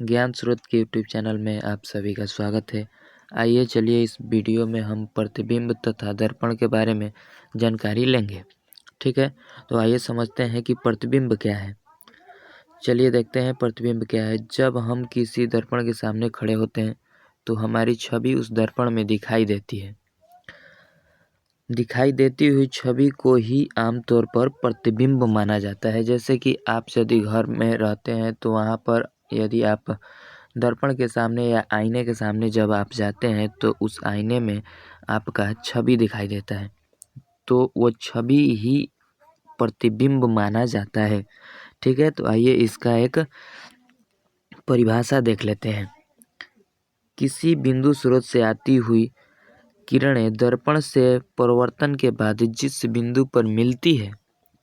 ज्ञान स्रोत के यूट्यूब चैनल में आप सभी का स्वागत है। आइए चलिए इस वीडियो में हम प्रतिबिंब तथा दर्पण के बारे में जानकारी लेंगे। ठीक है, तो आइए समझते हैं कि प्रतिबिंब क्या है। चलिए देखते हैं प्रतिबिंब क्या है। जब हम किसी दर्पण के सामने खड़े होते हैं तो हमारी छवि उस दर्पण में दिखाई देती है। दिखाई देती हुई छवि को ही आमतौर पर प्रतिबिंब माना जाता है। जैसे कि आप यदि घर में रहते हैं तो वहाँ पर यदि आप दर्पण के सामने या आईने के सामने जब आप जाते हैं तो उस आईने में आपका छवि दिखाई देता है, तो वो छवि ही प्रतिबिंब माना जाता है। ठीक है, तो आइए इसका एक परिभाषा देख लेते हैं। किसी बिंदु स्रोत से आती हुई किरणें दर्पण से परावर्तन के बाद जिस बिंदु पर मिलती है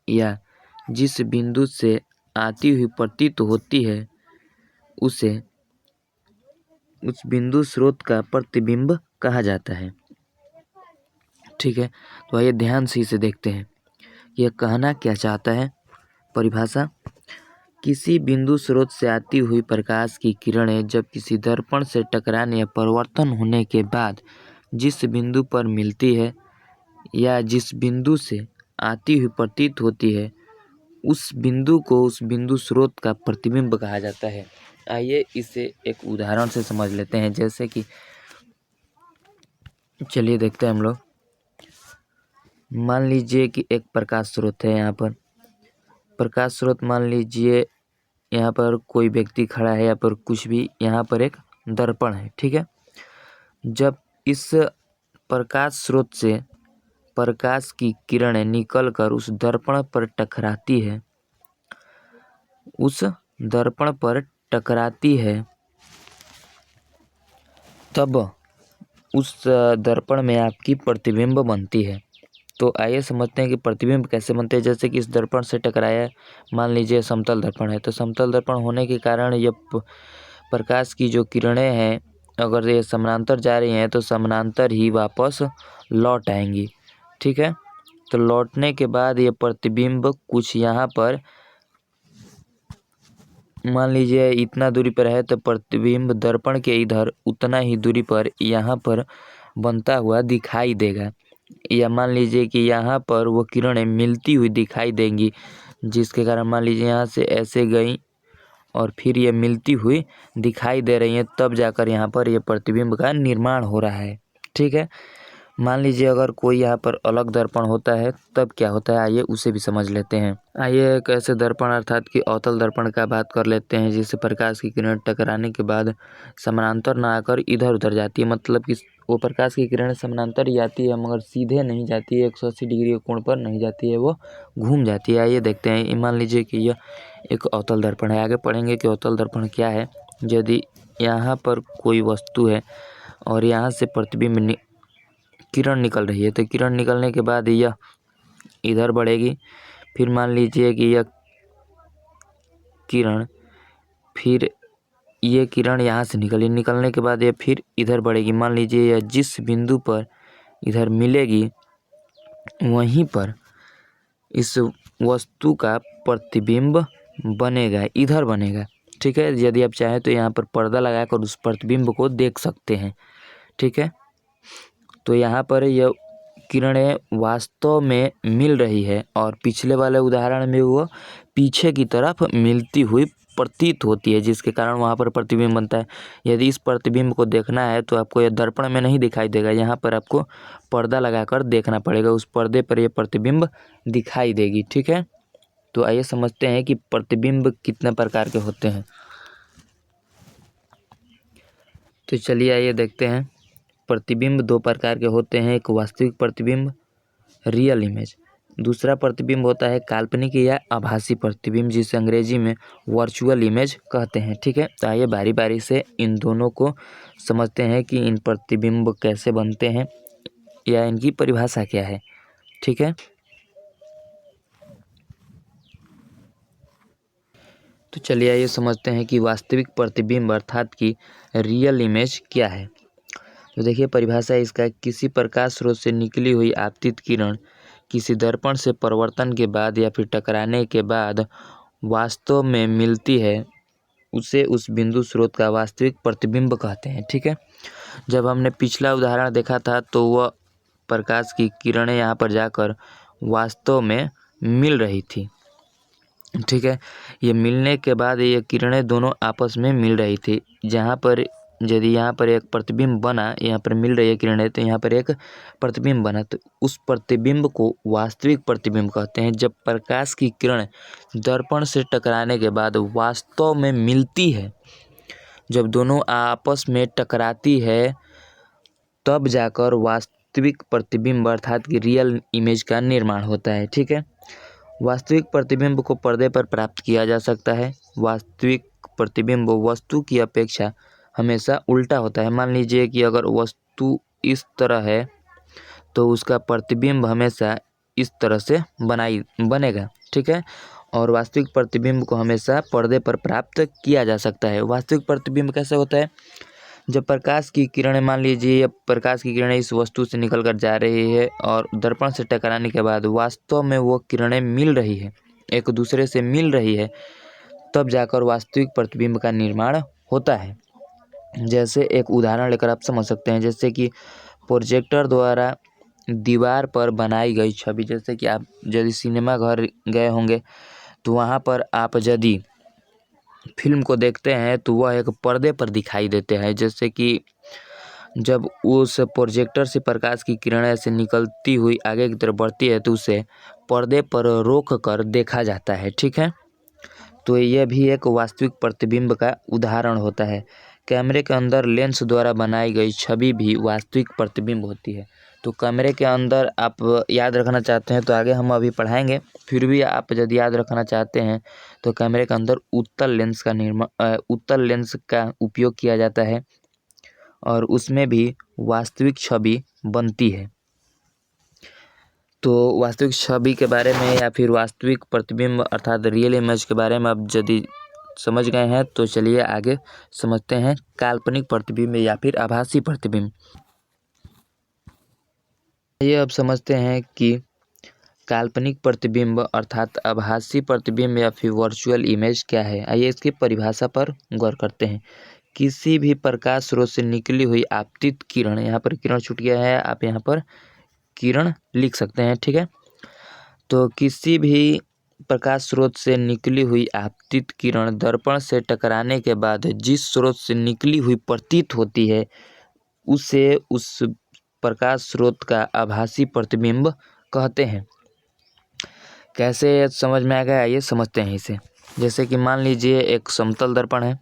या जिस बिंदु से आती हुई प्रतीत होती है उसे उस बिंदु स्रोत का प्रतिबिंब कहा जाता है। ठीक है, तो आइए ध्यान से इसे देखते हैं। यह कहना क्या चाहता है। परिभाषा: किसी बिंदु स्रोत से आती हुई प्रकाश की किरणें जब किसी दर्पण से टकराने या परावर्तन होने के बाद जिस बिंदु पर मिलती है या जिस बिंदु से आती हुई प्रतीत होती है उस बिंदु को उस बिंदु स्रोत का प्रतिबिंब कहा जाता है। आइए इसे एक उदाहरण से समझ लेते हैं। जैसे कि चलिए देखते हैं हम लोग। मान लीजिए कि एक प्रकाश स्रोत है। यहाँ पर प्रकाश स्रोत मान लीजिए यहाँ पर कोई व्यक्ति खड़ा है या पर कुछ भी, यहाँ पर एक दर्पण है। ठीक है, जब इस प्रकाश स्रोत से प्रकाश की किरणें निकलकर उस दर्पण पर टकराती है, उस दर्पण पर टकराती है, तब उस दर्पण में आपकी प्रतिबिंब बनती है। तो आइए समझते हैं कि प्रतिबिंब कैसे बनते हैं। जैसे कि इस दर्पण से टकराया, मान लीजिए समतल दर्पण है, तो समतल दर्पण होने के कारण ये प्रकाश की जो किरणें हैं अगर ये समानांतर जा रही हैं तो समानांतर ही वापस लौट आएंगी। ठीक है, तो लौटने के बाद ये प्रतिबिंब कुछ यहाँ पर मान लीजिए इतना दूरी पर है, तो प्रतिबिंब दर्पण के इधर उतना ही दूरी पर यहाँ पर बनता हुआ दिखाई देगा। या मान लीजिए कि यहाँ पर वो किरणें मिलती हुई दिखाई देंगी, जिसके कारण मान लीजिए यहाँ से ऐसे गई और फिर ये मिलती हुई दिखाई दे रही हैं, तब जाकर यहाँ पर ये प्रतिबिंब का निर्माण हो रहा है। ठीक है, मान लीजिए अगर कोई यहाँ पर अलग दर्पण होता है तब क्या होता है, आइए उसे भी समझ लेते हैं। आइए एक ऐसे दर्पण अर्थात कि अवतल दर्पण का बात कर लेते हैं जिससे प्रकाश की किरण टकराने के बाद समानांतर ना आकर इधर उधर जाती है। मतलब कि वो प्रकाश की किरण समानांतर ही आती है मगर सीधे नहीं जाती है, 180 डिग्री के कोण पर नहीं जाती है, वो घूम जाती है। आइए देखते हैं। मान लीजिए कि यह एक अवतल दर्पण है। आगे पढ़ेंगे कि अवतल दर्पण क्या है। यदि यहाँ पर कोई वस्तु है और यहाँ से प्रतिबिंब किरण निकल रही है, तो किरण निकलने के बाद यह इधर बढ़ेगी। फिर मान लीजिए कि यह किरण, फिर ये किरण यहाँ से निकलने के बाद ये फिर इधर बढ़ेगी। मान लीजिए यह जिस बिंदु पर इधर मिलेगी वहीं पर इस वस्तु का प्रतिबिंब बनेगा, इधर बनेगा। ठीक है, यदि आप चाहें तो यहाँ पर पर्दा लगाकर उस प्रतिबिंब को देख सकते हैं। ठीक है, तो यहाँ पर यह किरणें वास्तव में मिल रही है और पिछले वाले उदाहरण में वो पीछे की तरफ मिलती हुई प्रतीत होती है, जिसके कारण वहाँ पर प्रतिबिंब बनता है। यदि इस प्रतिबिंब को देखना है तो आपको यह दर्पण में नहीं दिखाई देगा, यहाँ पर आपको पर्दा लगाकर देखना पड़ेगा। उस पर्दे पर यह प्रतिबिंब दिखाई देगी। ठीक है, तो आइए समझते हैं कि प्रतिबिंब कितने प्रकार के होते हैं। तो चलिए आइए देखते हैं। प्रतिबिंब दो प्रकार के होते हैं। एक वास्तविक प्रतिबिंब, रियल इमेज। दूसरा प्रतिबिंब होता है काल्पनिक या आभासी प्रतिबिंब, जिसे अंग्रेजी में वर्चुअल इमेज कहते हैं। ठीक है, तो आइए बारी बारी से इन दोनों को समझते हैं कि इन प्रतिबिंब कैसे बनते हैं या इनकी परिभाषा क्या है। ठीक है, तो चलिए आइए समझते हैं कि वास्तविक प्रतिबिंब अर्थात कि रियल इमेज क्या है। तो देखिए परिभाषा इसका, किसी प्रकाश स्रोत से निकली हुई आपतित किरण किसी दर्पण से परावर्तन के बाद या फिर टकराने के बाद वास्तव में मिलती है उसे उस बिंदु स्रोत का वास्तविक प्रतिबिंब कहते हैं। ठीक है, जब हमने पिछला उदाहरण देखा था तो वह प्रकाश की किरणें यहाँ पर जाकर वास्तव में मिल रही थी। ठीक है, ये मिलने के बाद ये किरणें दोनों आपस में मिल रही थी। जहाँ पर यदि यहाँ पर एक प्रतिबिंब बना, यहाँ पर मिल रही है किरणें, तो यहाँ पर एक प्रतिबिंब बना, तो उस प्रतिबिंब को वास्तविक प्रतिबिंब कहते हैं। जब प्रकाश की किरण दर्पण से टकराने के बाद वास्तव में मिलती है, जब दोनों आपस में टकराती है, तब जाकर वास्तविक प्रतिबिंब अर्थात कि रियल इमेज का निर्माण होता है। ठीक है, वास्तविक प्रतिबिंब को पर्दे पर प्राप्त किया जा सकता है। वास्तविक प्रतिबिंब वस्तु की अपेक्षा हमेशा उल्टा होता है। मान लीजिए कि अगर वस्तु इस तरह है तो उसका प्रतिबिंब हमेशा इस तरह से बनेगा। ठीक है, और वास्तविक प्रतिबिंब को हमेशा पर्दे पर प्राप्त किया जा सकता है। वास्तविक प्रतिबिंब कैसे होता है? जब प्रकाश की किरणें, मान लीजिए प्रकाश की किरणें इस वस्तु से निकल कर जा रही है और दर्पण से टकराने के बाद वास्तव में वो किरणें मिल रही है, एक दूसरे से मिल रही है, तब जाकर वास्तविक प्रतिबिंब का निर्माण होता है। जैसे एक उदाहरण लेकर आप समझ सकते हैं, जैसे कि प्रोजेक्टर द्वारा दीवार पर बनाई गई छवि। जैसे कि आप यदि सिनेमा घर गए होंगे तो वहाँ पर आप यदि फिल्म को देखते हैं तो वह एक पर्दे पर दिखाई देते हैं। जैसे कि जब उस प्रोजेक्टर से प्रकाश की किरणें से निकलती हुई आगे की तरफ बढ़ती है तो उसे पर्दे पर रोक कर देखा जाता है। ठीक है, तो यह भी एक वास्तविक प्रतिबिंब का उदाहरण होता है। कैमरे के अंदर लेंस द्वारा बनाई गई छवि भी वास्तविक प्रतिबिंब होती है। तो कैमरे के अंदर आप याद रखना चाहते हैं तो आगे हम अभी पढ़ाएंगे, फिर भी आप यदि याद रखना चाहते हैं तो कैमरे के अंदर उत्तल लेंस का उपयोग किया जाता है और उसमें भी वास्तविक छवि बनती है। तो वास्तविक छवि के बारे में या फिर वास्तविक प्रतिबिंब अर्थात रियल इमेज के बारे में अब यदि समझ गए हैं तो चलिए आगे समझते हैं काल्पनिक प्रतिबिंब या फिर आभासी प्रतिबिंब। ये अब समझते हैं कि काल्पनिक प्रतिबिंब अर्थात आभासी प्रतिबिंब या फिर वर्चुअल इमेज क्या है। आइए इसकी परिभाषा पर गौर करते हैं। किसी भी प्रकाश स्रोत से निकली हुई आपतित किरण, यहाँ पर किरण छूट गया है, आप यहाँ पर किरण लिख सकते हैं। ठीक है, तो किसी भी प्रकाश स्रोत से निकली हुई आपतित किरण दर्पण से टकराने के बाद जिस स्रोत से निकली हुई प्रतीत होती है उसे उस प्रकाश स्रोत का आभासी प्रतिबिंब कहते हैं। कैसे समझ में आ गया, ये समझते हैं इसे। जैसे कि मान लीजिए एक समतल दर्पण है।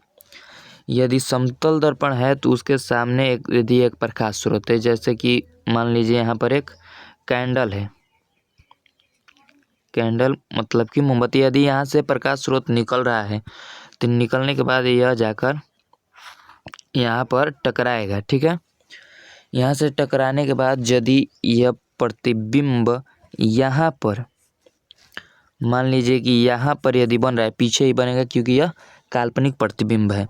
यदि समतल दर्पण है तो उसके सामने यदि एक प्रकाश स्रोत है, जैसे कि मान लीजिए यहाँ पर एक कैंडल है। कैंडल मतलब कि मोमबत्ती। यदि यहाँ से प्रकाश स्रोत निकल रहा है तो निकलने के बाद यह जाकर यहाँ पर टकराएगा। ठीक है, यहाँ से टकराने के बाद यदि यह प्रतिबिंब यहाँ पर, मान लीजिए कि यहाँ पर यदि बन रहा है, पीछे ही बनेगा क्योंकि यह काल्पनिक प्रतिबिंब है,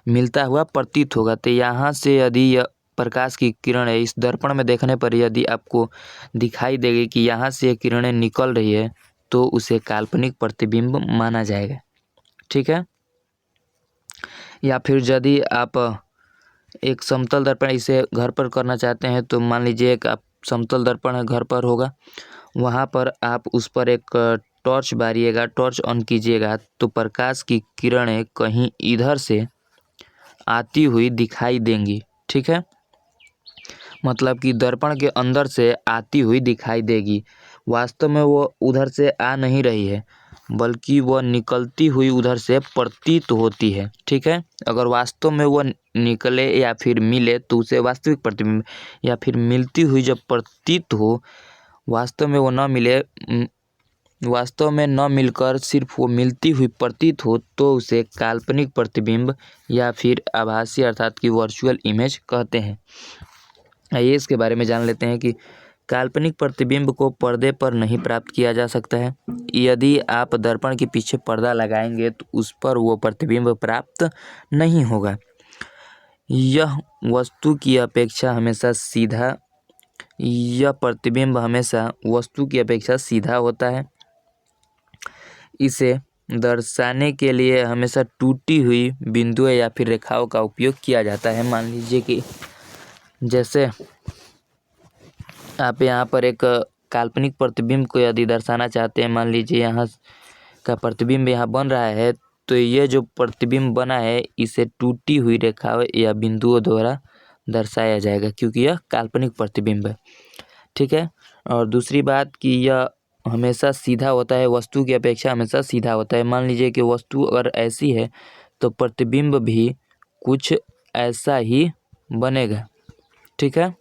मिलता हुआ प्रतीत होगा। तो यहाँ से यदि यह प्रकाश की किरण है, इस दर्पण में देखने पर यदि आपको दिखाई देगी कि यहाँ से किरणें निकल रही है तो उसे काल्पनिक प्रतिबिंब माना जाएगा। ठीक है, या फिर यदि आप एक समतल दर्पण इसे घर पर करना चाहते हैं तो मान लीजिए एक आप समतल दर्पण है घर पर होगा, वहाँ पर आप उस पर एक टॉर्च बारिएगा, टॉर्च ऑन कीजिएगा तो प्रकाश की किरणें कहीं इधर से आती हुई दिखाई देंगी। ठीक है, मतलब कि दर्पण के अंदर से आती हुई दिखाई देगी। वास्तव में वो उधर से आ नहीं रही है बल्कि वह निकलती हुई उधर से प्रतीत होती है। ठीक है, अगर वास्तव में वह निकले या फिर मिले तो उसे वास्तविक प्रतिबिंब, या फिर मिलती हुई जब प्रतीत हो, वास्तव में वो न मिले, वास्तव में न मिलकर सिर्फ वो मिलती हुई प्रतीत हो तो उसे काल्पनिक प्रतिबिंब या फिर आभासी अर्थात कि वर्चुअल इमेज कहते हैं। आइए इसके बारे में जान लेते हैं कि काल्पनिक प्रतिबिंब को पर्दे पर नहीं प्राप्त किया जा सकता है। यदि आप दर्पण के पीछे पर्दा लगाएंगे तो उस पर वो प्रतिबिंब प्राप्त नहीं होगा। यह वस्तु की अपेक्षा हमेशा सीधा, यह प्रतिबिंब हमेशा वस्तु की अपेक्षा सीधा होता है। इसे दर्शाने के लिए हमेशा टूटी हुई बिंदुओं या फिर रेखाओं का उपयोग किया जाता है। मान लीजिए कि जैसे आप यहाँ पर एक काल्पनिक प्रतिबिंब को यदि दर्शाना चाहते हैं, मान लीजिए यहाँ का प्रतिबिंब यहाँ बन रहा है, तो ये जो प्रतिबिंब बना है इसे टूटी हुई रेखाओं या बिंदुओं द्वारा दर्शाया जाएगा, क्योंकि यह काल्पनिक प्रतिबिंब है। ठीक है। और दूसरी बात कि यह हमेशा सीधा होता है, वस्तु की अपेक्षा हमेशा सीधा होता है। मान लीजिए कि वस्तु अगर ऐसी है तो प्रतिबिंब भी कुछ ऐसा ही बनेगा। ठीक है।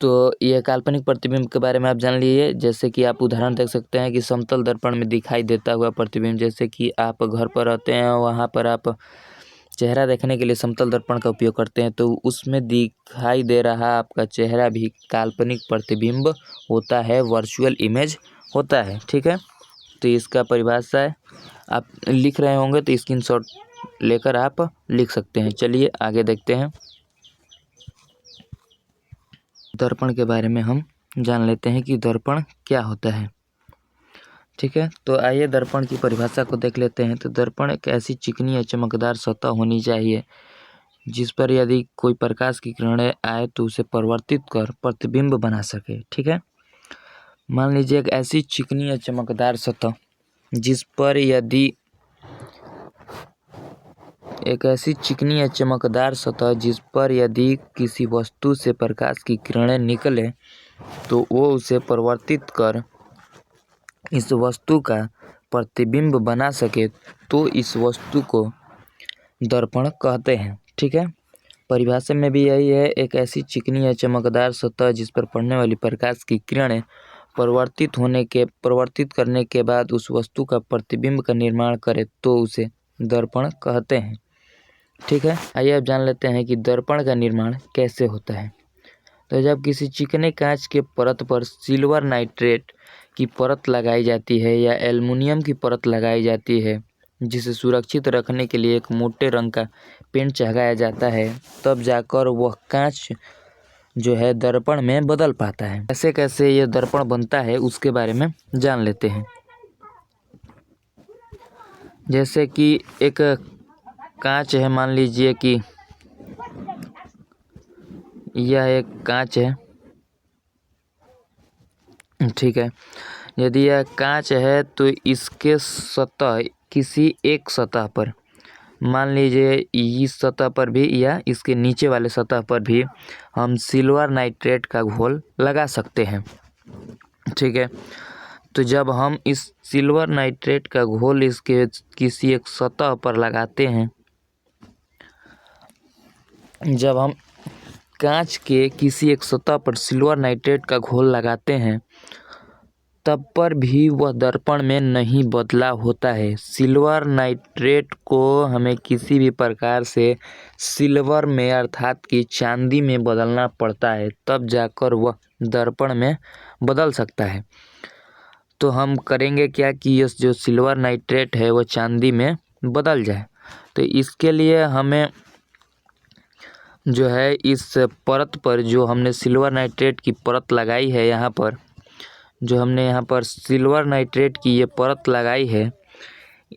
तो यह काल्पनिक प्रतिबिंब के बारे में आप जान लीजिए। जैसे कि आप उदाहरण देख सकते हैं कि समतल दर्पण में दिखाई देता हुआ प्रतिबिंब, जैसे कि आप घर पर रहते हैं, वहाँ पर आप चेहरा देखने के लिए समतल दर्पण का उपयोग करते हैं, तो उसमें दिखाई दे रहा आपका चेहरा भी काल्पनिक प्रतिबिंब होता है, वर्चुअल इमेज होता है। ठीक है। तो इसका परिभाषा है, आप लिख रहे होंगे तो स्क्रीनशॉट लेकर आप लिख सकते हैं। चलिए आगे देखते हैं। दर्पण के बारे में हम जान लेते हैं कि दर्पण क्या होता है। ठीक है। तो आइए दर्पण की परिभाषा को देख लेते हैं। तो दर्पण एक ऐसी चिकनी या चमकदार सतह होनी चाहिए जिस पर यदि कोई प्रकाश की किरणें आए तो उसे परिवर्तित कर प्रतिबिंब बना सके। ठीक है। मान लीजिए एक ऐसी चिकनी या चमकदार सतह जिस पर यदि किसी वस्तु से प्रकाश की किरणें निकले तो वो उसे परिवर्तित कर इस वस्तु का प्रतिबिंब बना सके, तो इस वस्तु को दर्पण कहते हैं। ठीक है। परिभाषा में भी यही है, एक ऐसी चिकनी या चमकदार सतह जिस पर पड़ने वाली प्रकाश की किरणें परिवर्तित करने के बाद उस वस्तु का प्रतिबिंब का निर्माण करे तो उसे दर्पण कहते हैं। ठीक है। आइए अब जान लेते हैं कि दर्पण का निर्माण कैसे होता है। तो जब किसी चिकने कांच के परत पर सिल्वर नाइट्रेट की परत लगाई जाती है या एल्युमिनियम की परत लगाई जाती है, जिसे सुरक्षित रखने के लिए एक मोटे रंग का पेंट चढ़ाया जाता है, तब जाकर वह कांच जो है दर्पण में बदल पाता है। कैसे कैसे ये दर्पण बनता है उसके बारे में जान लेते हैं। जैसे कि एक कांच है, मान लीजिए कि यह एक कांच है। ठीक है। यदि यह कांच है तो इसके सतह किसी एक सतह पर, मान लीजिए इस सतह पर भी या इसके नीचे वाले सतह पर भी हम सिल्वर नाइट्रेट का घोल लगा सकते हैं। ठीक है। तो जब हम इस सिल्वर नाइट्रेट का घोल इसके किसी एक सतह पर लगाते हैं, जब हम कांच के किसी एक सतह पर सिल्वर नाइट्रेट का घोल लगाते हैं तब पर भी वह दर्पण में नहीं बदला होता है। सिल्वर नाइट्रेट को हमें किसी भी प्रकार से सिल्वर में अर्थात कि चांदी में बदलना पड़ता है, तब जाकर वह दर्पण में बदल सकता है। तो हम करेंगे क्या कि ये जो सिल्वर नाइट्रेट है वह चांदी में बदल जाए। तो इसके लिए हमें जो है इस परत पर जो हमने सिल्वर नाइट्रेट की परत लगाई है, यहाँ पर सिल्वर नाइट्रेट की ये परत लगाई है,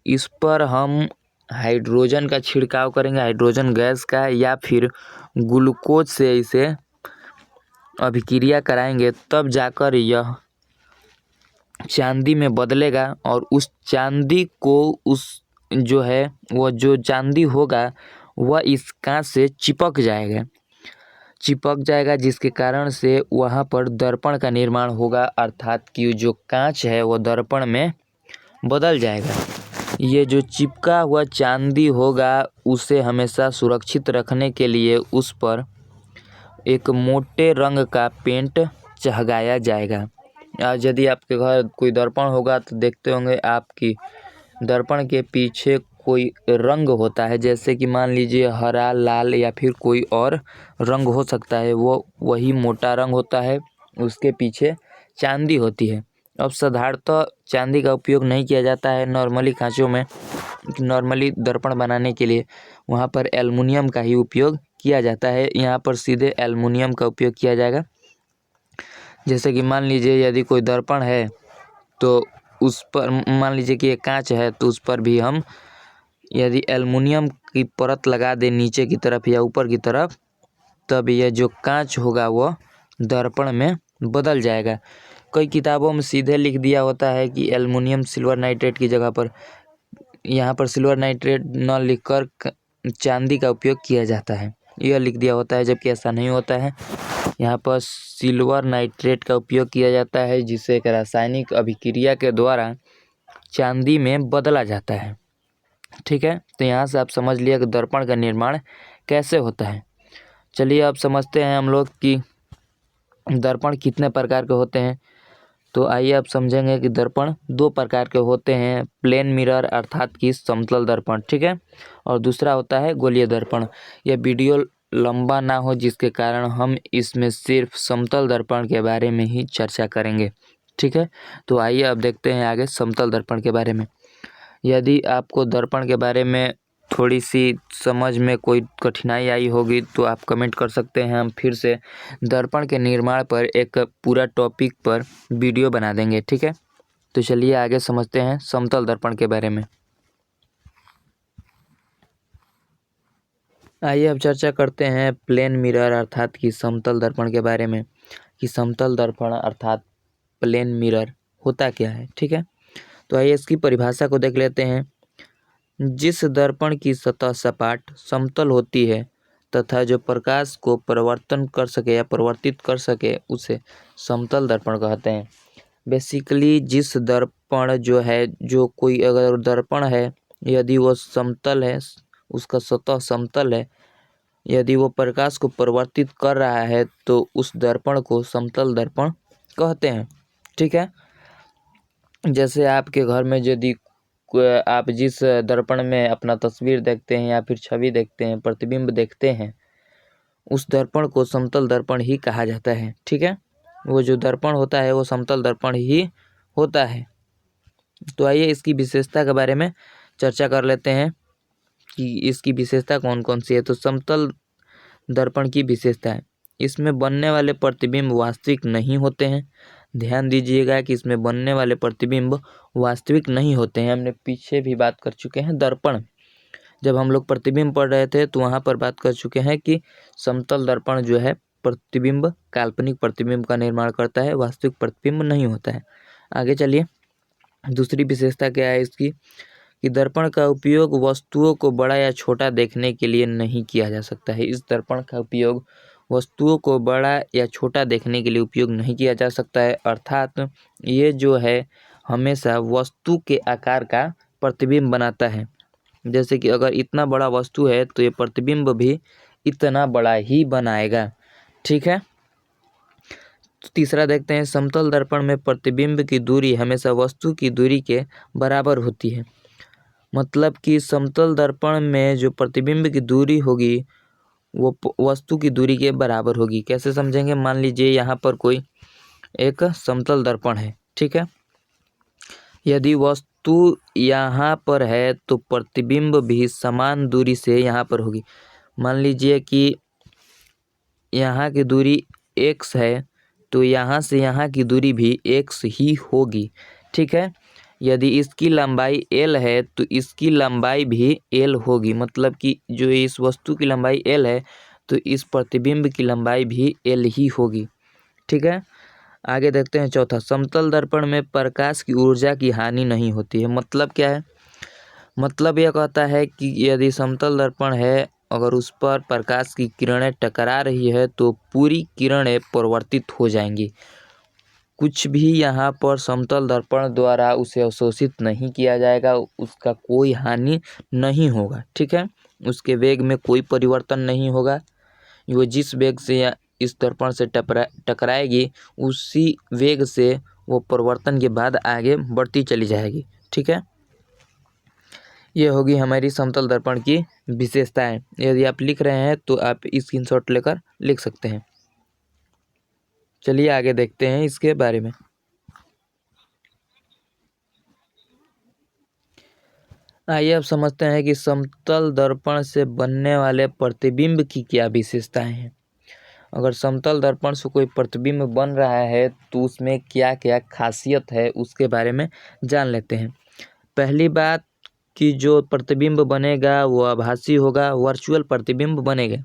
इस पर हम हाइड्रोजन का छिड़काव करेंगे, हाइड्रोजन गैस का, या फिर ग्लूकोज से इसे अभिक्रिया कराएंगे, तब जाकर यह चांदी में बदलेगा। और उस चांदी को जो चांदी होगा वह इस कांच से चिपक जाएगा, जिसके कारण से वहाँ पर दर्पण का निर्माण होगा, अर्थात कि जो कांच है वो दर्पण में बदल जाएगा। ये जो चिपका हुआ चांदी होगा उसे हमेशा सुरक्षित रखने के लिए उस पर एक मोटे रंग का पेंट चढ़ाया जाएगा। आज यदि आपके घर कोई दर्पण होगा तो देखते होंगे आपकी दर्पण के पीछे कोई रंग होता है, जैसे कि मान लीजिए हरा, लाल या फिर कोई और रंग हो सकता है, वो वही मोटा रंग होता है, उसके पीछे चांदी होती है। अब साधारणतः चांदी का उपयोग नहीं किया जाता है नॉर्मली कांचों में, नॉर्मली दर्पण बनाने के लिए वहाँ पर एल्युमिनियम का ही उपयोग किया जाता है। यहाँ पर सीधे एल्युमिनियम का उपयोग किया जाएगा। जैसे कि मान लीजिए यदि कोई दर्पण है तो उस पर मान लीजिए कि ये कांच है तो उस पर भी हम यदि एल्युमिनियम की परत लगा दें नीचे की तरफ या ऊपर की तरफ, तब यह जो कांच होगा वह दर्पण में बदल जाएगा। कई किताबों में सीधे लिख दिया होता है कि एल्युमिनियम सिल्वर नाइट्रेट की जगह पर, यहाँ पर सिल्वर नाइट्रेट न लिखकर चांदी का उपयोग किया जाता है, यह लिख दिया होता है, जबकि ऐसा नहीं होता है। यहाँ पर सिल्वर नाइट्रेट का उपयोग किया जाता है जिसे एक रासायनिक अभिक्रिया के द्वारा चांदी में बदला जाता है। ठीक है, तो यहाँ से आप समझ लिया कि दर्पण का निर्माण कैसे होता है। चलिए अब समझते हैं हम लोग कि दर्पण कितने प्रकार के होते हैं। तो आइए आप समझेंगे कि दर्पण दो प्रकार के होते हैं, प्लेन मिरर अर्थात कि समतल दर्पण, ठीक है, और दूसरा होता है गोलीय दर्पण। यह वीडियो लंबा ना हो जिसके कारण हम इसमें सिर्फ समतल दर्पण के बारे में ही चर्चा करेंगे, ठीक है। तो आइए अब देखते हैं आगे समतल दर्पण के बारे में। यदि आपको दर्पण के बारे में थोड़ी सी समझ में कोई कठिनाई आई होगी तो आप कमेंट कर सकते हैं, हम फिर से दर्पण के निर्माण पर एक पूरा टॉपिक पर वीडियो बना देंगे, ठीक है। तो चलिए आगे समझते हैं समतल दर्पण के बारे में। आइए अब चर्चा करते हैं प्लेन मिरर अर्थात कि समतल दर्पण के बारे में, कि समतल दर्पण अर्थात प्लेन मिरर होता क्या है, ठीक है। तो आइए इसकी परिभाषा को देख लेते हैं। जिस दर्पण की सतह सपाट समतल होती है तथा जो प्रकाश को परावर्तन कर सके या परावर्तित कर सके उसे समतल दर्पण कहते हैं। बेसिकली जिस दर्पण जो है, जो कोई अगर दर्पण है यदि वो समतल है, उसका सतह समतल है, यदि वो प्रकाश को परावर्तित कर रहा है तो उस दर्पण को समतल दर्पण कहते हैं, ठीक है। जैसे आपके घर में यदि आप जिस दर्पण में अपना तस्वीर देखते हैं या फिर छवि देखते हैं, प्रतिबिंब देखते हैं, उस दर्पण को समतल दर्पण ही कहा जाता है, ठीक है। वो जो दर्पण होता है वो समतल दर्पण ही होता है। तो आइए इसकी विशेषता के बारे में चर्चा कर लेते हैं कि इसकी विशेषता कौन कौन सी है। तो समतल दर्पण की विशेषता है, इसमें बनने वाले प्रतिबिंब वास्तविक नहीं होते हैं। ध्यान दीजिएगा कि इसमें बनने वाले प्रतिबिंब वास्तविक नहीं होते हैं। हमने पीछे भी बात कर चुके हैं दर्पण, जब हम लोग प्रतिबिंब पढ़ रहे थे तो वहाँ पर बात कर चुके हैं कि समतल दर्पण जो है प्रतिबिंब, काल्पनिक प्रतिबिंब का निर्माण करता है, वास्तविक प्रतिबिंब नहीं होता है। आगे चलिए, दूसरी विशेषता क्या है इसकी, कि दर्पण का उपयोग वस्तुओं को बड़ा या छोटा देखने के लिए नहीं किया जा सकता है। इस दर्पण का उपयोग वस्तुओं को बड़ा या छोटा देखने के लिए उपयोग नहीं किया जा सकता है, अर्थात ये जो है हमेशा वस्तु के आकार का प्रतिबिंब बनाता है। जैसे कि अगर इतना बड़ा वस्तु है तो ये प्रतिबिंब भी इतना बड़ा ही बनाएगा, ठीक है। तो तीसरा देखते हैं, समतल दर्पण में प्रतिबिंब की दूरी हमेशा वस्तु की दूरी के बराबर होती है। मतलब कि समतल दर्पण में जो प्रतिबिंब की दूरी होगी वो वस्तु की दूरी के बराबर होगी। कैसे समझेंगे, मान लीजिए यहाँ पर कोई एक समतल दर्पण है, ठीक है। यदि वस्तु यहाँ पर है तो प्रतिबिंब भी समान दूरी से यहाँ पर होगी। मान लीजिए कि यहाँ की दूरी x है तो यहाँ से यहाँ की दूरी भी x ही होगी, ठीक है। यदि इसकी लंबाई l है तो इसकी लंबाई भी l होगी। मतलब कि जो इस वस्तु की लंबाई l है तो इस प्रतिबिंब की लंबाई भी l ही होगी, ठीक है। आगे देखते हैं चौथा, समतल दर्पण में प्रकाश की ऊर्जा की हानि नहीं होती है। मतलब क्या है, मतलब यह कहता है कि यदि समतल दर्पण है, अगर उस पर प्रकाश की किरणें टकरा रही है तो पूरी किरणें परावर्तित हो जाएंगी। कुछ भी यहाँ पर समतल दर्पण द्वारा उसे अवशोषित नहीं किया जाएगा, उसका कोई हानि नहीं होगा, ठीक है। उसके वेग में कोई परिवर्तन नहीं होगा। वो जिस वेग से इस दर्पण से टकराएगी उसी वेग से वो परिवर्तन के बाद आगे बढ़ती चली जाएगी, ठीक है। ये होगी हमारी समतल दर्पण की विशेषताएं। यदि आप लिख रहे हैं तो आप स्क्रीनशॉट लेकर लिख सकते हैं। चलिए आगे देखते हैं इसके बारे में। आइए अब समझते हैं कि समतल दर्पण से बनने वाले प्रतिबिंब की क्या विशेषताएं हैं। अगर समतल दर्पण से कोई प्रतिबिंब बन रहा है तो उसमें क्या क्या खासियत है उसके बारे में जान लेते हैं। पहली बात कि जो प्रतिबिंब बनेगा वो आभासी होगा, वर्चुअल प्रतिबिंब बनेगा।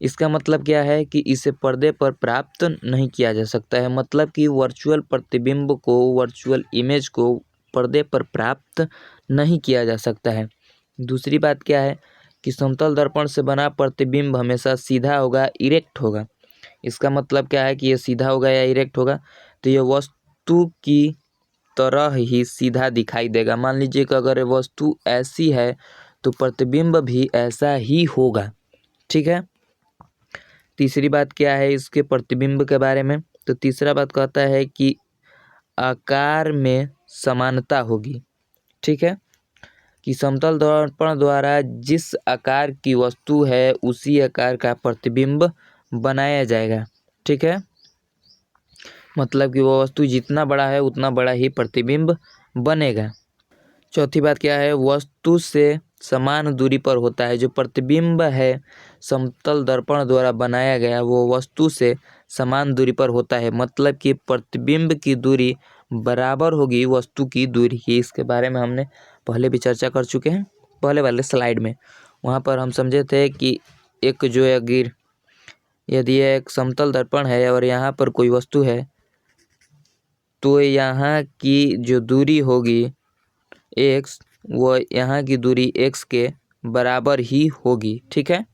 इसका मतलब क्या है कि इसे पर्दे पर प्राप्त नहीं किया जा सकता है, मतलब कि वर्चुअल प्रतिबिंब को, वर्चुअल इमेज को पर्दे पर प्राप्त नहीं किया जा सकता है। दूसरी बात क्या है कि समतल दर्पण से बना प्रतिबिंब हमेशा सीधा होगा, इरेक्ट होगा। इसका मतलब क्या है कि ये सीधा होगा या इरेक्ट होगा, तो ये वस्तु की तरह ही सीधा दिखाई देगा। मान लीजिए कि अगर वस्तु ऐसी है तो प्रतिबिंब भी ऐसा ही होगा, ठीक है। तीसरी बात क्या है इसके प्रतिबिंब के बारे में, तो तीसरा बात कहता है कि आकार में समानता होगी, ठीक है, कि समतल दर्पण द्वारा जिस आकार की वस्तु है उसी आकार का प्रतिबिंब बनाया जाएगा, ठीक है। मतलब कि वो वस्तु जितना बड़ा है उतना बड़ा ही प्रतिबिंब बनेगा। चौथी बात क्या है, वस्तु से समान दूरी पर होता है। जो प्रतिबिंब है समतल दर्पण द्वारा बनाया गया वो वस्तु से समान दूरी पर होता है, मतलब कि प्रतिबिंब की दूरी बराबर होगी वस्तु की दूरी की। इसके बारे में हमने पहले भी चर्चा कर चुके हैं पहले वाले स्लाइड में। वहाँ पर हम समझे थे कि एक जो है यदि यह एक समतल दर्पण है और यहाँ पर कोई वस्तु है तो यहाँ की जो दूरी होगी x, वो यहाँ की दूरी x के बराबर ही होगी, ठीक है।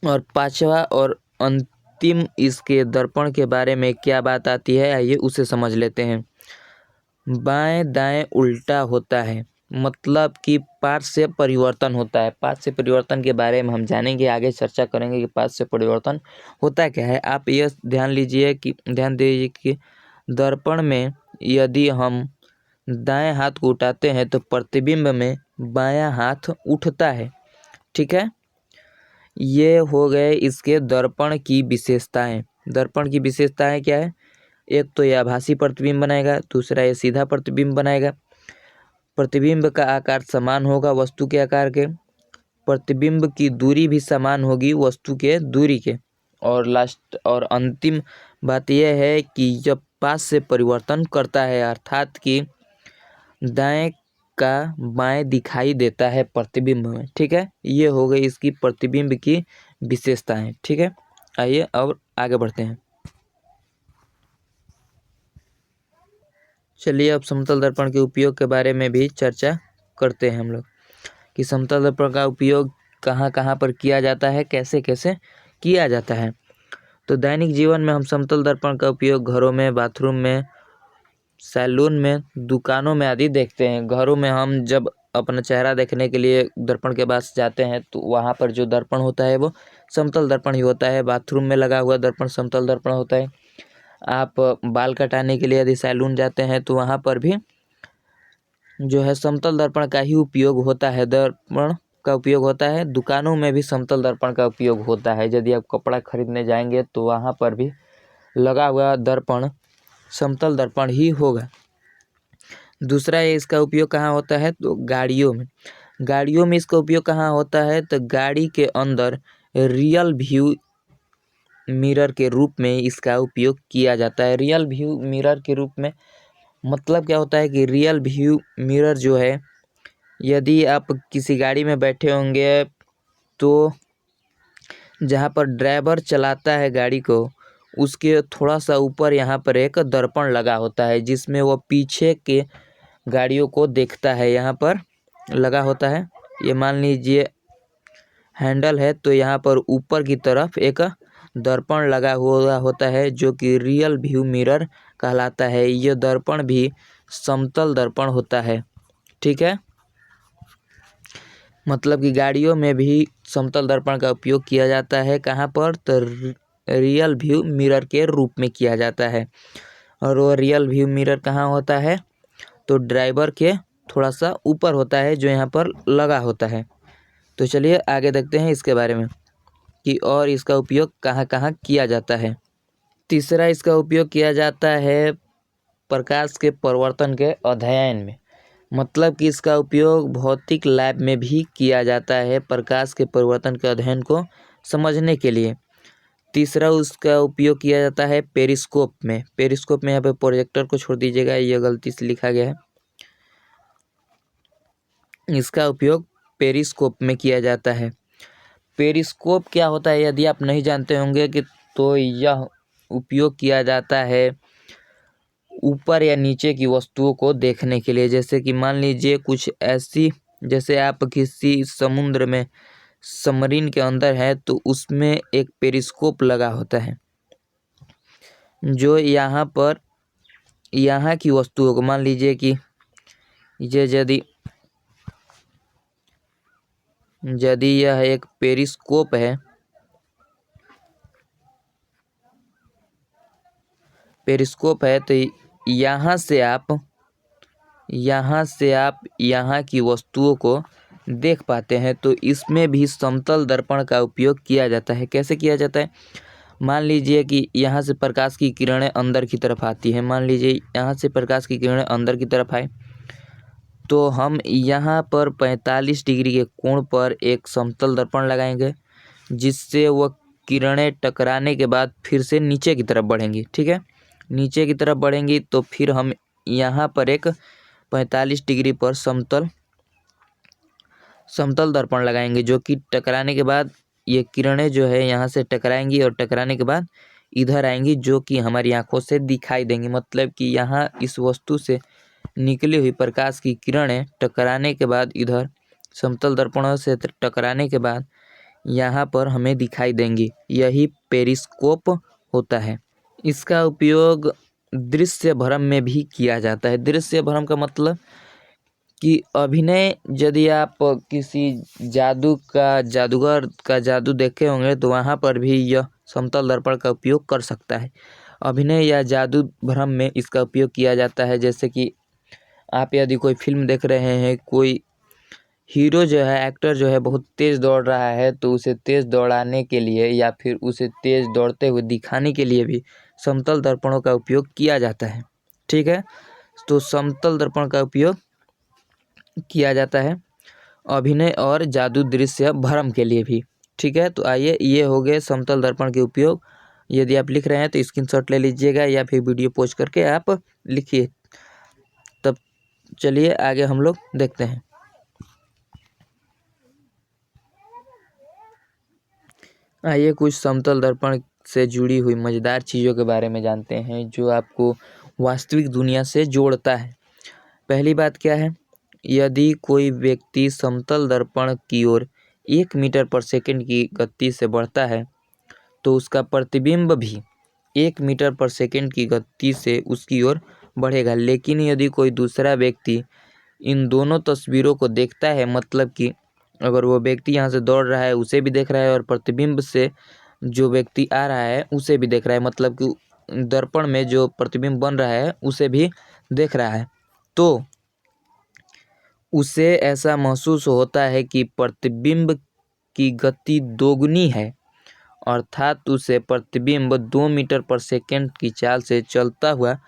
और पांचवा और अंतिम इसके दर्पण के बारे में क्या बात आती है, आइए उसे समझ लेते हैं। बाएं दाएं उल्टा होता है, मतलब कि पार्श्व परिवर्तन होता है। पार्श्व परिवर्तन के बारे में हम जानेंगे, आगे चर्चा करेंगे कि पार्श्व परिवर्तन होता क्या है। आप यह ध्यान दीजिए कि दर्पण में यदि हम दाएं हाथ को उठाते हैं तो प्रतिबिंब में बायां हाथ उठता है, ठीक है। ये हो गए इसके दर्पण की विशेषताएं। दर्पण की विशेषताएं क्या है, एक तो यह आभासी प्रतिबिंब बनाएगा, दूसरा ये सीधा प्रतिबिंब बनाएगा। प्रतिबिंब का आकार समान होगा वस्तु के आकार के, प्रतिबिंब की दूरी भी समान होगी वस्तु के दूरी के, और लास्ट और अंतिम बात यह है कि जब पास से परिवर्तन करता है, अर्थात कि दाएं का बाएं दिखाई देता है प्रतिबिंब में, ठीक है। ये हो गई इसकी प्रतिबिंब की विशेषताएं, ठीक है। आइए अब आगे बढ़ते हैं। चलिए अब समतल दर्पण के उपयोग के बारे में भी चर्चा करते हैं हम लोग, कि समतल दर्पण का उपयोग कहाँ कहाँ पर किया जाता है, कैसे कैसे किया जाता है। तो दैनिक जीवन में हम समतल दर्पण का उपयोग घरों में, बाथरूम में, सैलून में, दुकानों में आदि देखते हैं। घरों में हम जब अपना चेहरा देखने के लिए दर्पण के पास जाते हैं तो वहाँ पर जो दर्पण होता है वो समतल दर्पण ही होता है। बाथरूम में लगा हुआ दर्पण समतल दर्पण होता है। आप बाल कटाने के लिए यदि सैलून जाते हैं तो वहाँ पर भी जो है समतल दर्पण का ही उपयोग होता है, दर्पण का उपयोग होता है। दुकानों में भी समतल दर्पण का उपयोग होता है। यदि आप कपड़ा खरीदने जाएंगे तो वहाँ पर भी लगा हुआ दर्पण समतल दर्पण ही होगा। दूसरा ये इसका उपयोग कहाँ होता है, तो गाड़ियों में। गाड़ियों में इसका उपयोग कहाँ होता है, तो गाड़ी के अंदर रियल व्यू मिरर के रूप में इसका उपयोग किया जाता है। रियल व्यू मिरर के रूप में मतलब क्या होता है कि रियल व्यू मिरर जो है, यदि आप किसी गाड़ी में बैठे होंगे तो जहाँ पर ड्राइवर चलाता है गाड़ी को उसके थोड़ा सा ऊपर यहाँ पर एक दर्पण लगा होता है जिसमें वो पीछे के गाड़ियों को देखता है। यहाँ पर लगा होता है, ये मान लीजिए हैंडल है तो यहाँ पर ऊपर की तरफ एक दर्पण लगा हुआ होता है जो कि रियल व्यू मिरर कहलाता है। ये दर्पण भी समतल दर्पण होता है, ठीक है। मतलब कि गाड़ियों में भी समतल दर्पण का उपयोग किया जाता है। कहाँ पर, तो रियल व्यू मिरर के रूप में किया जाता है। और वो रियल व्यू मिरर कहाँ होता है, तो ड्राइवर के थोड़ा सा ऊपर होता है जो यहाँ पर लगा होता है। तो चलिए आगे देखते हैं इसके बारे में कि और इसका उपयोग कहाँ कहाँ किया जाता है। तीसरा इसका उपयोग किया जाता है प्रकाश के परिवर्तन के अध्ययन में। मतलब कि इसका उपयोग भौतिक लैब में भी किया जाता है प्रकाश के परिवर्तन के अध्ययन को समझने के लिए। तीसरा उसका उपयोग किया जाता है पेरिस्कोप में। पेरिस्कोप में यहाँ पे प्रोजेक्टर को छोड़ दीजिएगा, यह गलती से लिखा गया है। इसका उपयोग पेरिस्कोप में किया जाता है। पेरिस्कोप क्या होता है यदि आप नहीं जानते होंगे कि तो यह उपयोग किया जाता है ऊपर या नीचे की वस्तुओं को देखने के लिए। जैसे कि मान लीजिए कुछ ऐसी, जैसे आप किसी समुद्र में सबमरीन के अंदर है तो उसमें एक पेरिस्कोप लगा होता है जो यहाँ पर यहाँ की वस्तुओं को, मान लीजिए कि ये यदि यह एक पेरिस्कोप है, तो यहाँ से आप यहाँ की वस्तुओं को देख पाते हैं। तो इसमें भी समतल दर्पण का उपयोग किया जाता है। कैसे किया जाता है? मान लीजिए कि यहाँ से प्रकाश की किरणें अंदर की तरफ आती है। मान लीजिए यहाँ से प्रकाश की किरणें अंदर की तरफ आए तो हम यहाँ पर 45 डिग्री के कोण पर एक समतल दर्पण लगाएंगे, जिससे वह किरणें टकराने के बाद फिर से नीचे की तरफ बढ़ेंगी। ठीक है, नीचे की तरफ बढ़ेंगी तो फिर हम यहाँ पर एक 45 डिग्री पर समतल दर्पण लगाएंगे, जो कि टकराने के बाद ये किरणें जो है यहाँ से टकराएंगी और टकराने के बाद इधर आएंगी, जो कि हमारी आंखों से दिखाई देंगी। मतलब कि यहाँ इस वस्तु से निकली हुई प्रकाश की किरणें टकराने के बाद इधर समतल दर्पणों से टकराने के बाद यहाँ पर हमें दिखाई देंगी। यही पेरिस्कोप होता है। इसका उपयोग दृश्य भ्रम में भी किया जाता है। दृश्य भ्रम का मतलब कि अभिनय, यदि आप किसी जादूगर का जादू देखे होंगे तो वहाँ पर भी यह समतल दर्पण का उपयोग कर सकता है। अभिनय या जादू भ्रम में इसका उपयोग किया जाता है। जैसे कि आप यदि कोई फिल्म देख रहे हैं, कोई हीरो जो है, एक्टर जो है बहुत तेज़ दौड़ रहा है, तो उसे तेज़ दौड़ाने के लिए या फिर उसे तेज़ दौड़ते हुए दिखाने के लिए भी समतल दर्पणों का उपयोग किया जाता है। ठीक है, तो समतल दर्पण का उपयोग किया जाता है अभिनय और जादू दृश्य भ्रम के लिए भी। ठीक है, तो आइए, ये हो गए समतल दर्पण के उपयोग। यदि आप लिख रहे हैं तो स्क्रीनशॉट ले लीजिएगा या फिर वीडियो पॉज करके आप लिखिए। तब चलिए आगे हम लोग देखते हैं। आइए कुछ समतल दर्पण से जुड़ी हुई मज़ेदार चीज़ों के बारे में जानते हैं जो आपको वास्तविक दुनिया से जोड़ता है। पहली बात क्या है? यदि कोई व्यक्ति समतल दर्पण की ओर 1 मीटर पर सेकंड की गति से बढ़ता है तो उसका प्रतिबिंब भी 1 मीटर पर सेकंड की गति से उसकी ओर बढ़ेगा। लेकिन यदि कोई दूसरा व्यक्ति इन दोनों तस्वीरों को देखता है, मतलब कि अगर वो व्यक्ति यहाँ से दौड़ रहा है उसे भी देख रहा है और प्रतिबिंब से जो व्यक्ति आ रहा है उसे भी देख रहा है, मतलब कि दर्पण में जो प्रतिबिंब बन रहा है उसे भी देख रहा है, तो उसे ऐसा महसूस होता है कि प्रतिबिंब की गति दोगुनी है, अर्थात उसे प्रतिबिंब 2 मीटर पर सेकंड की चाल से चलता हुआ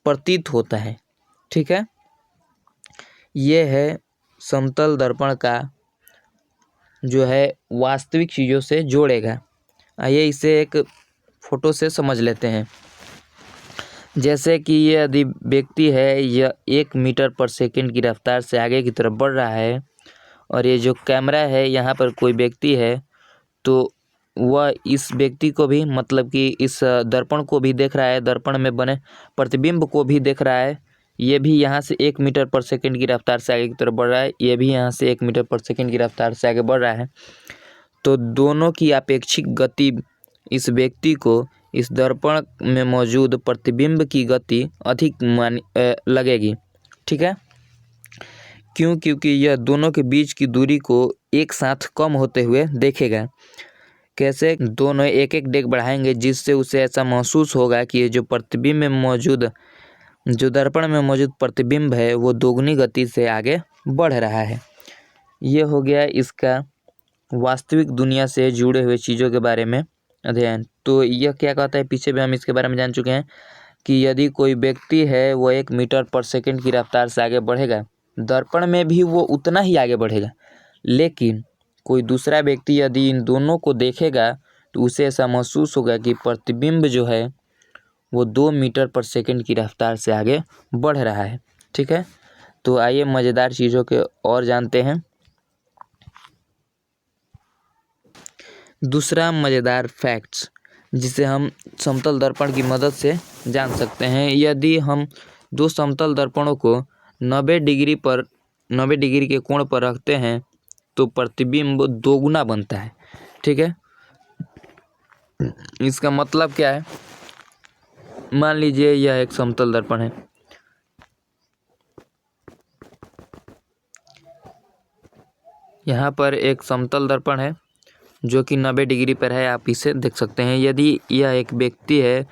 प्रतीत होता है। ठीक है, ये है समतल दर्पण का जो है वास्तविक चीज़ों से जोड़ेगा। आइए इसे एक फोटो से समझ लेते हैं। जैसे कि ये यदि व्यक्ति है, यह 1 मीटर पर सेकंड की रफ्तार से आगे की तरफ बढ़ रहा है और ये जो कैमरा है यहाँ पर कोई व्यक्ति है, तो वह इस व्यक्ति को भी, मतलब कि इस दर्पण को भी देख रहा है, दर्पण में बने प्रतिबिंब को भी देख रहा है। ये भी यहाँ से 1 मीटर पर सेकंड की रफ्तार से आगे की तरफ बढ़ रहा है, ये भी यहाँ से 1 मीटर पर सेकंड की रफ्तार से आगे बढ़ रहा है। तो दोनों की अपेक्षिक गति इस व्यक्ति को इस दर्पण में मौजूद प्रतिबिंब की गति अधिक लगेगी। ठीक है, क्योंकि यह दोनों के बीच की दूरी को एक साथ कम होते हुए देखेगा। कैसे? दोनों एक एक डेग बढ़ाएंगे, जिससे उसे ऐसा महसूस होगा कि ये जो प्रतिबिंब में मौजूद, जो दर्पण में मौजूद प्रतिबिंब है वो दोगुनी गति से आगे बढ़ रहा है। ये हो गया इसका वास्तविक दुनिया से जुड़े हुए चीज़ों के बारे में अध्ययन। तो यह क्या कहता है, पीछे भी हम इसके बारे में जान चुके हैं कि यदि कोई व्यक्ति है वो 1 मीटर पर सेकंड की रफ्तार से आगे बढ़ेगा, दर्पण में भी वो उतना ही आगे बढ़ेगा। लेकिन कोई दूसरा व्यक्ति यदि इन दोनों को देखेगा तो उसे ऐसा महसूस होगा कि प्रतिबिंब जो है वो 2 मीटर पर सेकंड की रफ्तार से आगे बढ़ रहा है। ठीक है, तो आइए मज़ेदार चीज़ों के और जानते हैं। दूसरा मज़ेदार फैक्ट्स जिसे हम समतल दर्पण की मदद से जान सकते हैं, यदि हम दो समतल दर्पणों को 90 डिग्री के कोण पर रखते हैं तो प्रतिबिंब दोगुना बनता है। ठीक है, इसका मतलब क्या है? मान लीजिए यह एक समतल दर्पण है, यहाँ पर एक समतल दर्पण है जो कि 90 डिग्री पर है, आप इसे देख सकते हैं। यदि यह एक व्यक्ति है,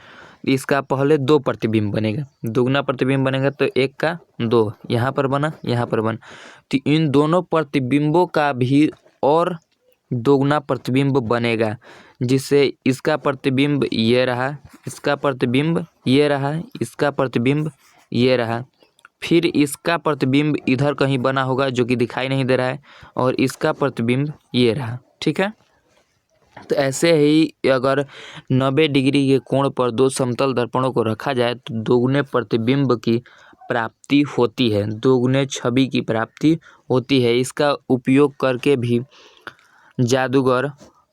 इसका पहले 2 प्रतिबिंब बनेगा, दुगना प्रतिबिंब बनेगा, तो 1 का 2 यहाँ पर बना, यहाँ पर बना, तो इन दोनों प्रतिबिंबों का भी और दोगुना प्रतिबिंब बनेगा, जिससे इसका प्रतिबिंब ये रहा, इसका प्रतिबिंब ये रहा, इसका प्रतिबिंब ये रहा, फिर इसका प्रतिबिंब इधर कहीं बना होगा जो कि दिखाई नहीं दे रहा है, और इसका प्रतिबिंब ये रहा। ठीक है, तो ऐसे ही अगर 90 डिग्री के कोण पर 2 समतल दर्पणों को रखा जाए तो दोगुने प्रतिबिंब की प्राप्ति होती है, दोगुने छवि की प्राप्ति होती है। इसका उपयोग करके भी जादूगर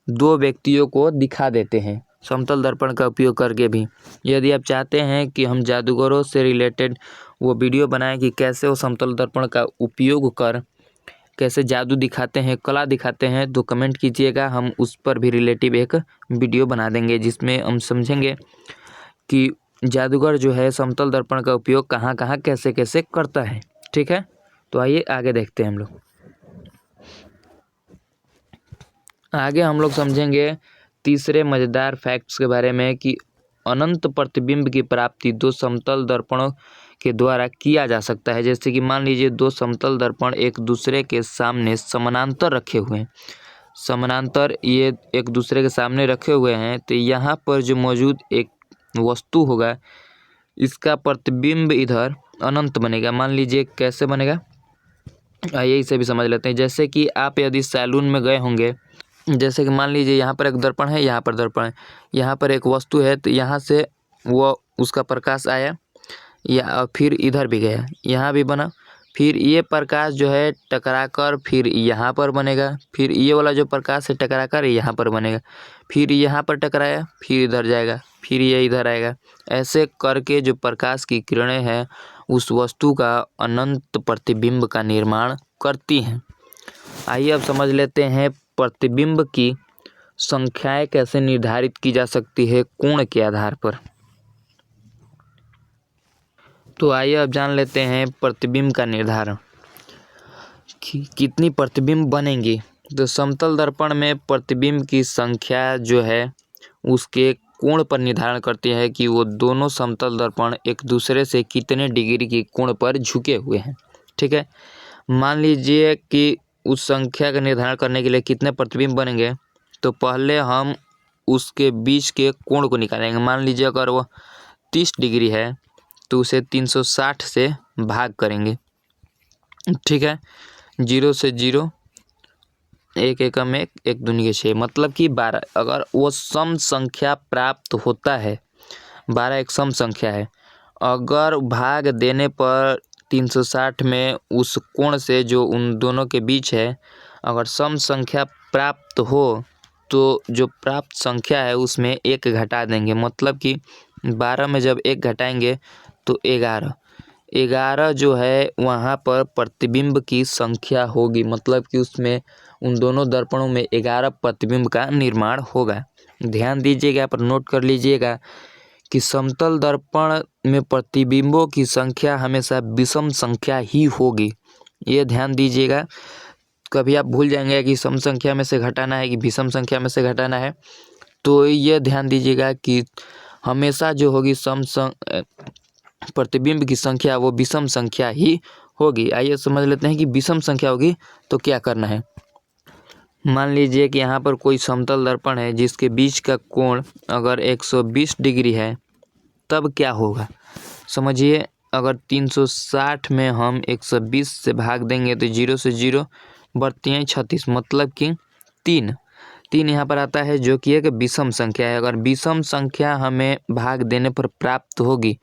2 व्यक्तियों को दिखा देते हैं, समतल दर्पण का उपयोग करके भी। यदि आप चाहते हैं कि हम जादूगरों से रिलेटेड वो वीडियो बनाएं कि कैसे वो समतल दर्पण का उपयोग कर कैसे जादू दिखाते हैं, कला दिखाते हैं, तो कमेंट कीजिएगा, हम उस पर भी रिलेटिव एक वीडियो बना देंगे जिसमें हम समझेंगे कि जादूगर जो है समतल दर्पण का उपयोग कहाँ कहाँ कैसे कैसे करता है। ठीक है, तो आइए आगे देखते हैं। आगे हम लोग समझेंगे तीसरे मज़ेदार फैक्ट्स के बारे में कि अनंत प्रतिबिंब की प्राप्ति 2 समतल दर्पणों के द्वारा किया जा सकता है। जैसे कि मान लीजिए 2 समतल दर्पण एक दूसरे के सामने समानांतर रखे हुए हैं, समानांतर ये एक दूसरे के सामने रखे हुए हैं, तो यहाँ पर जो मौजूद एक वस्तु होगा इसका प्रतिबिंब इधर अनंत बनेगा। मान लीजिए कैसे बनेगा, आइए इसे भी समझ लेते हैं। जैसे कि आप यदि सैलून में गए होंगे, जैसे कि मान लीजिए यहाँ पर एक दर्पण है, यहाँ पर दर्पण है, यहाँ पर एक वस्तु है, तो यहाँ से वो उसका प्रकाश आया या फिर इधर भी गया, यहाँ भी बना, फिर ये प्रकाश जो है टकराकर फिर यहाँ पर बनेगा, फिर ये वाला जो प्रकाश है टकराकर यहाँ पर बनेगा, फिर यहाँ पर टकराया, फिर इधर जाएगा, फिर ये इधर आएगा। ऐसे करके जो प्रकाश की किरणें हैं उस वस्तु का अनंत प्रतिबिंब का निर्माण करती हैं। आइए अब समझ लेते हैं प्रतिबिंब की संख्याएं कैसे निर्धारित की जा सकती है कोण के आधार पर। तो आइए अब जान लेते हैं प्रतिबिंब का निर्धारण कितनी प्रतिबिंब बनेंगी। तो समतल दर्पण में प्रतिबिंब की संख्या जो है उसके कोण पर निर्धारण करती है कि वो दोनों समतल दर्पण एक दूसरे से कितने डिग्री की कोण पर झुके हुए हैं। ठीक है, मान लीजिए कि उस संख्या का निर्धारण करने के लिए कितने प्रतिबिंब बनेंगे, तो पहले हम उसके बीच के कोण को निकालेंगे। मान लीजिए अगर वो 30 डिग्री है तो उसे 360 से भाग करेंगे। ठीक है, 0 से 0, 1 एकम 1, 1 दूनी 6, मतलब कि 12। अगर वो सम संख्या प्राप्त होता है, 12 एक सम संख्या है, अगर भाग देने पर 360 में उस कोण से जो उन दोनों के बीच है अगर सम संख्या प्राप्त हो तो जो प्राप्त संख्या है उसमें 1 घटा देंगे, मतलब कि 12 में जब 1 घटाएंगे तो 11 जो है वहाँ पर प्रतिबिंब की संख्या होगी, मतलब कि उसमें उन दोनों दर्पणों में 11 प्रतिबिंब का निर्माण होगा। ध्यान दीजिएगा, पर नोट कर लीजिएगा कि समतल दर्पण में प्रतिबिंबों की संख्या हमेशा विषम संख्या ही होगी, ये ध्यान दीजिएगा। कभी आप भूल जाएंगे कि सम संख्या में से घटाना है कि विषम संख्या में से घटाना है, तो ये ध्यान दीजिएगा कि हमेशा जो होगी प्रतिबिंब की संख्या वो विषम संख्या ही होगी। आइए समझ लेते हैं कि विषम संख्या होगी तो क्या करना है। मान लीजिए कि यहाँ पर कोई समतल दर्पण है जिसके बीच का कोण अगर 120 डिग्री है, तब क्या होगा समझिए। अगर 360 में हम 120 से भाग देंगे तो 0 से 0 बढ़ती हैं 36, मतलब कि 3 3 यहाँ पर आता है जो कि एक विषम संख्या है। अगर विषम संख्या हमें भाग देने पर प्राप्त होगी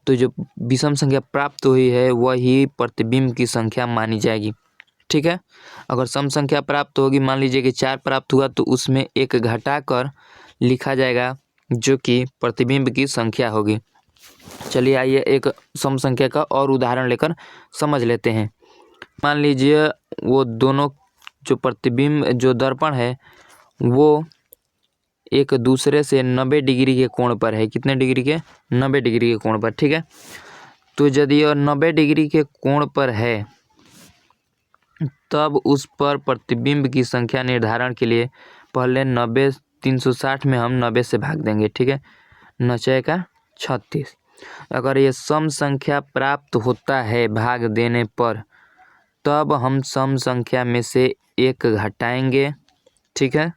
तो जो विषम संख्या प्राप्त हुई है वही प्रतिबिंब की संख्या मानी जाएगी। ठीक है, अगर सम संख्या प्राप्त होगी, मान लीजिए कि 4 प्राप्त हुआ तो उसमें 1 घटाकर लिखा जाएगा जो कि प्रतिबिंब की संख्या होगी। चलिए आइए एक सम संख्या का और उदाहरण लेकर समझ लेते हैं। मान लीजिए वो दोनों जो प्रतिबिंब जो दर्पण है वो एक दूसरे से 90 डिग्री के कोण पर है। कितने डिग्री के? 90 डिग्री के कोण पर। ठीक है, तो यदि यह 90 डिग्री के कोण पर है तब उस पर प्रतिबिंब की संख्या निर्धारण के लिए पहले 90 360 में हम 90 से भाग देंगे। ठीक है, 9 का 36। अगर ये सम संख्या प्राप्त होता है भाग देने पर तब हम सम संख्या में से 1 घटाएंगे। ठीक है,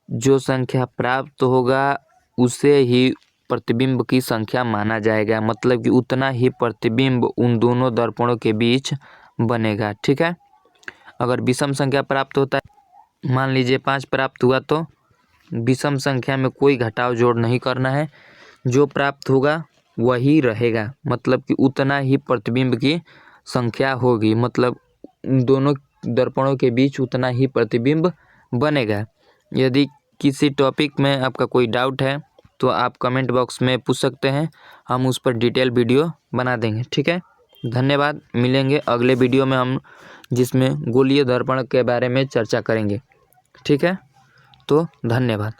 जो संख्या प्राप्त होगा उसे ही प्रतिबिंब की संख्या माना जाएगा, मतलब कि उतना ही प्रतिबिंब उन दोनों दर्पणों के बीच बनेगा। ठीक है, अगर विषम संख्या प्राप्त होता है, मान लीजिए 5 प्राप्त हुआ तो विषम संख्या में कोई घटाव जोड़ नहीं करना है, जो प्राप्त होगा वही रहेगा, मतलब कि उतना ही प्रतिबिंब की संख्या होगी, मतलब दोनों दर्पणों के बीच उतना ही प्रतिबिंब बनेगा। यदि किसी टॉपिक में आपका कोई डाउट है तो आप कमेंट बॉक्स में पूछ सकते हैं, हम उस पर डिटेल वीडियो बना देंगे। ठीक है, धन्यवाद। मिलेंगे अगले वीडियो में हम जिसमें गोलीय दर्पण के बारे में चर्चा करेंगे। ठीक है, तो धन्यवाद।